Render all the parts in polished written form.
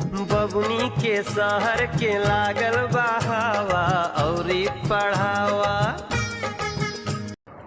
बबुनी के शहर के लागल बहावा औरी पढ़ावा।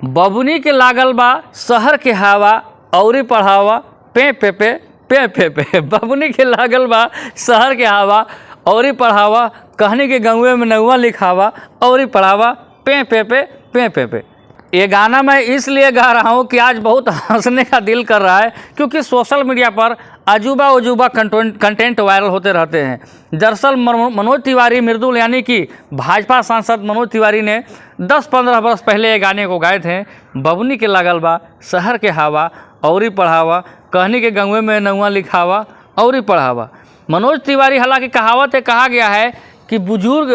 बबुनी के लागल बा शहर के हवा औरी पढ़ावा पे पे पे पे पे पे। बबुनी के लागल बा शहर के हवा औरी पढ़ावा, कहनी के गंगुए में नौवा लिखावा औरी पढ़ावा पे पे पे पे पे पे। ये गाना मैं इसलिए गा रहा हूँ कि आज बहुत हंसने का दिल कर रहा है, क्योंकि सोशल मीडिया पर अजूबा कंटेंट वायरल होते रहते हैं। दरअसल मनोज तिवारी मृदुल यानी कि भाजपा सांसद मनोज तिवारी ने 10-15 वर्ष पहले ये गाने को गाए थे। बबुनी के लागल बा शहर के हवा औरी पढ़ावा, कहनी के गंगुए में नौवा लिखावा औरी पढ़ावा। मनोज तिवारी, हालांकि कहावत है, कहा गया है कि बुजुर्ग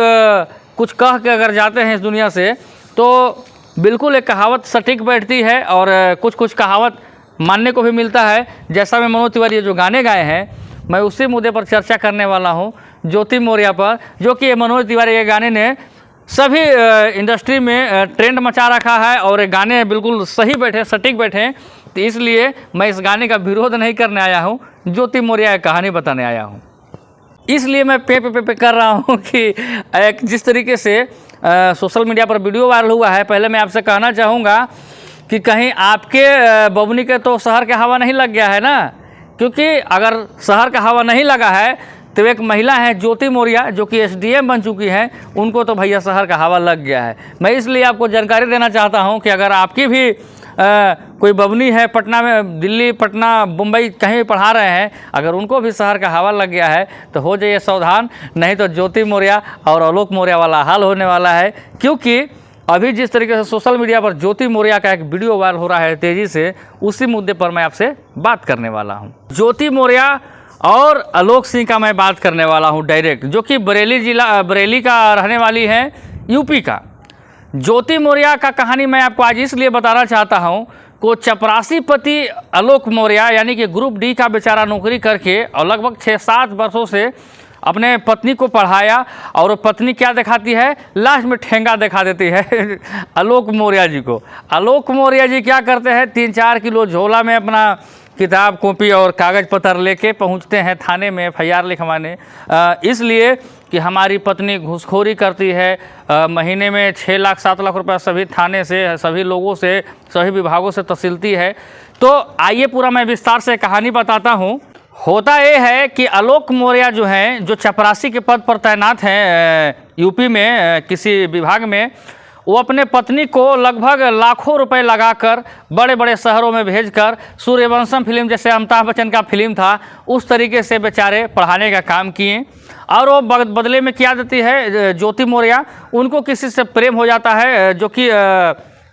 कुछ कह के अगर जाते हैं इस दुनिया से तो बिल्कुल एक कहावत सटीक बैठती है और कुछ कहावत मानने को भी मिलता है। जैसा मैं मनोज तिवारी जो गाने गाए हैं, मैं उसी मुद्दे पर चर्चा करने वाला हूं, ज्योति मौर्या पर, जो कि मनोज तिवारी के गाने ने सभी इंडस्ट्री में ट्रेंड मचा रखा है और गाने बिल्कुल सही बैठे, सटीक बैठे। तो इसलिए मैं इस गाने का विरोध नहीं करने आया हूँ, ज्योति मौर्या की कहानी बताने आया हूँ। इसलिए मैं पे कर रहा हूँ कि एक जिस तरीके से सोशल मीडिया पर वीडियो वायरल हुआ है, पहले मैं आपसे कहना चाहूँगा कि कहीं आपके बबुनी के तो शहर का हवा नहीं लग गया है ना, क्योंकि अगर शहर का हवा नहीं लगा है तो एक महिला है ज्योति मौर्या जो कि SDM बन चुकी हैं, उनको तो भैया शहर का हवा लग गया है। मैं इसलिए आपको जानकारी देना चाहता हूं कि अगर आपकी भी कोई बबुनी है पटना में, दिल्ली, पटना, मुंबई कहीं भी पढ़ा रहे हैं, अगर उनको भी शहर का हवा लग गया है तो हो जाइए सावधान, नहीं तो ज्योति मौर्या और आलोक मौर्या वाला हाल होने वाला है। क्योंकि अभी जिस तरीके से सोशल मीडिया पर ज्योति मौर्या का एक वीडियो वायरल हो रहा है तेज़ी से, उसी मुद्दे पर मैं आपसे बात करने वाला हूँ। ज्योति मौर्या और आलोक सिंह का मैं बात करने वाला हूँ डायरेक्ट, जो कि बरेली का रहने वाली हैं, यूपी का। ज्योति मौर्या का कहानी मैं आपको आज इसलिए बताना चाहता हूँ को चपरासी पति आलोक मौर्या यानी कि ग्रुप डी का बेचारा नौकरी करके और लगभग 6-7 वर्षों से अपने पत्नी को पढ़ाया, और पत्नी क्या दिखाती है, लास्ट में ठेंगा दिखा देती है आलोक मौर्या जी को। आलोक मौर्या जी क्या करते हैं, 3-4 किलो झोला में अपना किताब कॉपी और कागज़ पत्र लेके पहुंचते हैं थाने में FIR लिखवाने, इसलिए कि हमारी पत्नी घूसखोरी करती है, महीने में 6 लाख 7 लाख रुपए सभी थाने से, सभी लोगों से, सभी विभागों से तहसीलती है। तो आइए पूरा मैं विस्तार से कहानी बताता हूँ। होता ये है कि आलोक मौर्या जो हैं, जो चपरासी के पद पर तैनात हैं यूपी में किसी विभाग में, वो अपने पत्नी को लगभग लाखों रुपए लगाकर बड़े बड़े शहरों में भेजकर सूर्यवंशम फिल्म, जैसे अमिताभ बच्चन का फिल्म था, उस तरीके से बेचारे पढ़ाने का काम किए। और वो बदले में क्या देती है ज्योति मौर्या, उनको किसी से प्रेम हो जाता है, जो कि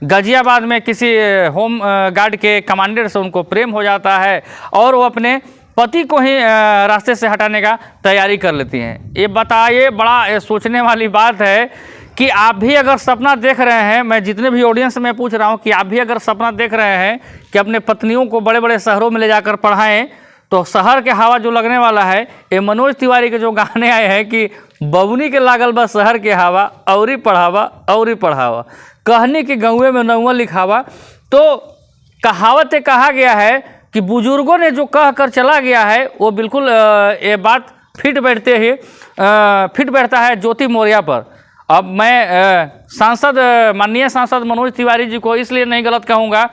गाजियाबाद में किसी होम गार्ड के कमांडर से उनको प्रेम हो जाता है, और वो अपने पति को ही रास्ते से हटाने का तैयारी कर लेती हैं। ये बताइए, बड़ा सोचने वाली बात है कि आप भी अगर सपना देख रहे हैं, मैं जितने भी ऑडियंस में पूछ रहा हूं कि आप भी अगर सपना देख रहे हैं कि अपने पत्नियों को बड़े बड़े शहरों में ले जाकर पढ़ाएं, तो शहर के हवा जो लगने वाला है, ये मनोज तिवारी के जो गाने आए हैं कि बबुनी के लागल बा शहर के हवा औरी पढ़ावा औरी पढ़ावा, कहनी के गंगुए में नौवा लिखावा। तो कहावत कहा गया है कि बुजुर्गों ने जो कह कर चला गया है वो बिल्कुल ये बात फिट बैठता है ज्योति मौर्या पर। अब मैं माननीय सांसद मनोज तिवारी जी को इसलिए नहीं गलत कहूँगा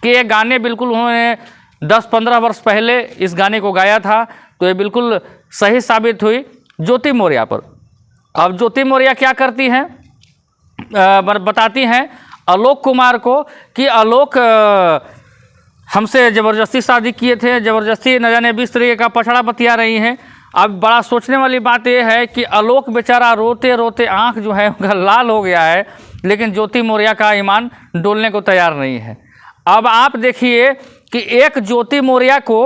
कि ये गाने बिल्कुल उन्होंने 10-15 वर्ष पहले इस गाने को गाया था, तो ये बिल्कुल सही साबित हुई ज्योति मौर्या पर। अब ज्योति मौर्या क्या करती हैं, बताती हैं आलोक कुमार को कि आलोक हमसे ज़बरदस्ती शादी किए थे, ज़बरदस्ती न जाने 20 तरीके का पछड़ा बतिया रही हैं। अब बड़ा सोचने वाली बात यह है कि आलोक बेचारा रोते रोते आंख जो है उनका लाल हो गया है, लेकिन ज्योति मौर्या का ईमान डोलने को तैयार नहीं है। अब आप देखिए कि एक ज्योति मौर्या को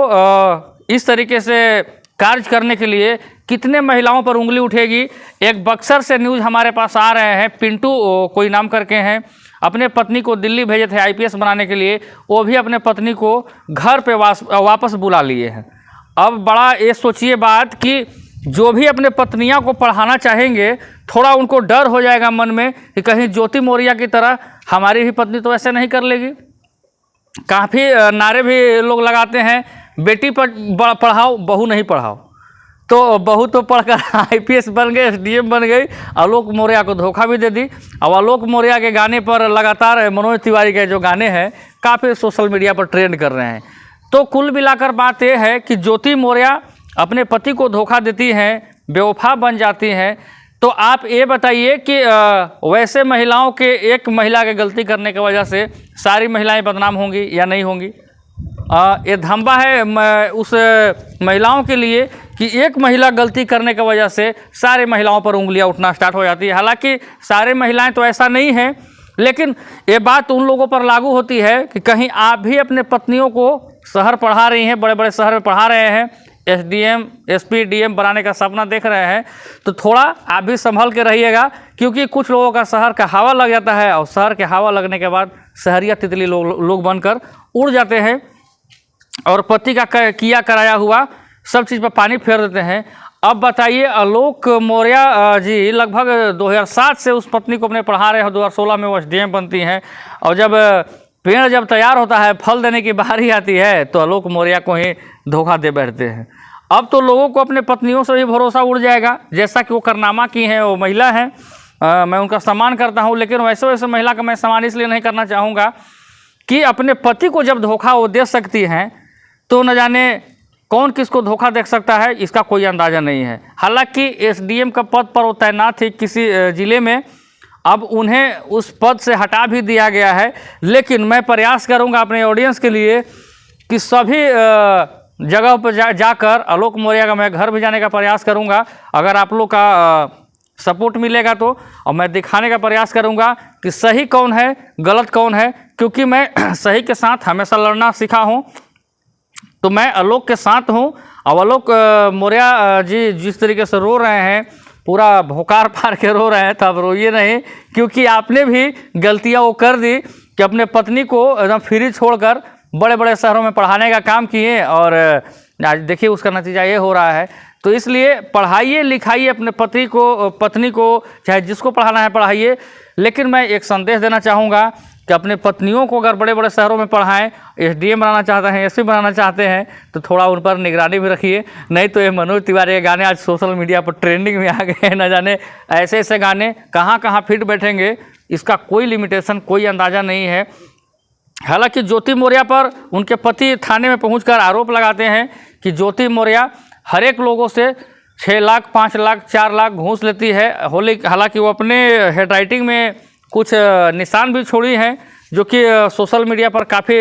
इस तरीके से कार्य करने के लिए कितने महिलाओं पर उंगली उठेगी। एक बक्सर से न्यूज़ हमारे पास आ रहे हैं, पिंटू कोई नाम करके हैं, अपने पत्नी को दिल्ली भेजे थे IPS बनाने के लिए, वो भी अपने पत्नी को घर पे वापस बुला लिए हैं। अब बड़ा ये सोचिए बात कि जो भी अपने पत्नियां को पढ़ाना चाहेंगे, थोड़ा उनको डर हो जाएगा मन में कि कहीं ज्योति मौर्या की तरह हमारी भी पत्नी तो ऐसे नहीं कर लेगी। काफ़ी नारे भी लोग लगाते हैं, बेटी पर पढ़ाओ बहू नहीं पढ़ाओ। तो बहू तो पढ़कर IPS बन गए, SDM बन गई, आलोक मौर्य को धोखा भी दे दी। अब आलोक मौर्य के गाने पर लगातार मनोज तिवारी के जो गाने हैं काफ़ी सोशल मीडिया पर ट्रेंड कर रहे हैं। तो कुल मिलाकर बात यह है कि ज्योति मौर्य अपने पति को धोखा देती हैं, बेवफा बन जाती हैं। तो आप ये बताइए कि वैसे महिलाओं के एक महिला के गलती करने की वजह से सारी महिलाएं बदनाम होंगी या नहीं होंगी? ये धंबा है उस महिलाओं के लिए कि एक महिला गलती करने की वजह से सारे महिलाओं पर उंगलियां उठना स्टार्ट हो जाती है। हालांकि सारे महिलाएं तो ऐसा नहीं हैं, लेकिन ये बात उन लोगों पर लागू होती है कि कहीं आप भी अपने पत्नियों को शहर पढ़ा रही हैं, बड़े बड़े शहर में पढ़ा रहे हैं, SDM SP DM बनाने का सपना देख रहे हैं, तो थोड़ा आप भी संभल के रहिएगा, क्योंकि कुछ लोगों का शहर का हवा लग जाता है और शहर के हवा लगने के बाद शहरिया तितली लोग बनकर उड़ जाते हैं और पति का किया कराया हुआ सब चीज़ पर पानी फेर देते हैं। अब बताइए, आलोक मौर्य जी लगभग 2007 से उस पत्नी को अपने पढ़ा रहे हैं, 2016 में वो SDM बनती हैं, और जब पेड़ जब तैयार होता है, फल देने की बारी आती है, तो आलोक मौर्य को ही धोखा दे बैठते हैं। अब तो लोगों को अपने पत्नियों से भी भरोसा उड़ जाएगा, जैसा कि वो कारनामा की हैं, वो महिला हैं, मैं उनका सम्मान करता हूँ, लेकिन वैसे वैसे महिला का मैं सम्मान इसलिए नहीं करना चाहूँगा कि अपने पति को जब धोखा वो दे सकती हैं, तो न जाने कौन किसको धोखा दे सकता है, इसका कोई अंदाज़ा नहीं है। हालांकि SDM का पद पर वो तैनात थी किसी ज़िले में, अब उन्हें उस पद से हटा भी दिया गया है, लेकिन मैं प्रयास करूंगा अपने ऑडियंस के लिए कि सभी जगह पर जाकर आलोक मौर्य का मैं घर भी जाने का प्रयास करूंगा। अगर आप लोग का सपोर्ट मिलेगा तो, और मैं दिखाने का प्रयास करूंगा कि सही कौन है, गलत कौन है, क्योंकि मैं सही के साथ हमेशा लड़ना सीखा हूं। तो मैं आलोक के साथ हूं, और आलोक मौर्य जी जिस तरीके से रो रहे हैं, पूरा भोकार फाड़ के रो रहे हैं, तो आप रोइए नहीं, क्योंकि आपने भी गलतियां वो कर दी कि अपने पत्नी को एकदम फ्री छोड़कर बड़े बड़े शहरों में पढ़ाने का काम किए, और आज देखिए उसका नतीजा ये हो रहा है। तो इसलिए पढ़ाइए लिखाइए अपने पत्नी को, चाहे जिसको पढ़ाना है पढ़ाइए, लेकिन मैं एक संदेश देना चाहूँगा कि अपने पत्नियों को अगर बड़े बड़े शहरों में पढ़ाएं, SDM बनाना चाहते हैं, SP बनाना चाहते हैं, तो थोड़ा उन पर निगरानी भी रखिए। नहीं तो ये मनोज तिवारी के गाने आज सोशल मीडिया पर ट्रेंडिंग में आ गए हैं, न जाने ऐसे ऐसे गाने कहाँ कहाँ फिट बैठेंगे, इसका कोई लिमिटेशन, कोई अंदाज़ा नहीं है। हालांकि ज्योति मौर्य पर उनके पति थाने में पहुंचकर आरोप लगाते हैं कि ज्योति मौर्य हर एक लोगों से 6 लाख, 5 लाख, 4 लाख घूस लेती है। हालांकि वो अपने हैंडराइटिंग में कुछ निशान भी छोड़ी हैं, जो कि सोशल मीडिया पर काफ़ी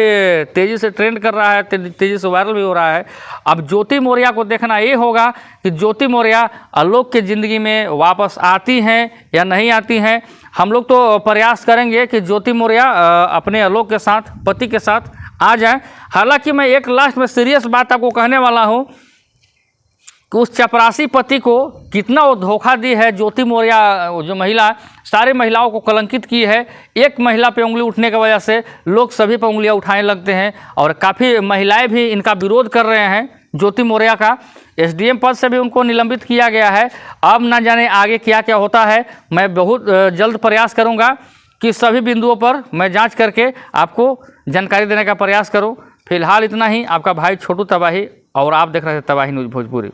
तेज़ी से ट्रेंड कर रहा है, तेज़ी से वायरल भी हो रहा है। अब ज्योति मौर्य को देखना ये होगा कि ज्योति मौर्य आलोक की ज़िंदगी में वापस आती हैं या नहीं आती हैं। हम लोग तो प्रयास करेंगे कि ज्योति मौर्य अपने आलोक के साथ, पति के साथ आ जाएं। हालांकि मैं एक लास्ट में सीरियस बात आपको कहने वाला हूँ कि उस चपरासी पति को कितना वो धोखा दी है ज्योति मौर्य, जो महिला सारी महिलाओं को कलंकित की है। एक महिला पे उंगली उठने की वजह से लोग सभी पे उंगलियां उठाने लगते हैं, और काफ़ी महिलाएं भी इनका विरोध कर रहे हैं। ज्योति मौर्य का SDM पद से भी उनको निलंबित किया गया है। अब ना जाने आगे क्या क्या होता है। मैं बहुत जल्द प्रयास करूँगा कि सभी बिंदुओं पर मैं जाँच करके आपको जानकारी देने का प्रयास करूँ। फिलहाल इतना ही। आपका भाई छोटू तबाही, और आप देख रहे थे तबाही न्यूज़ भोजपुरी।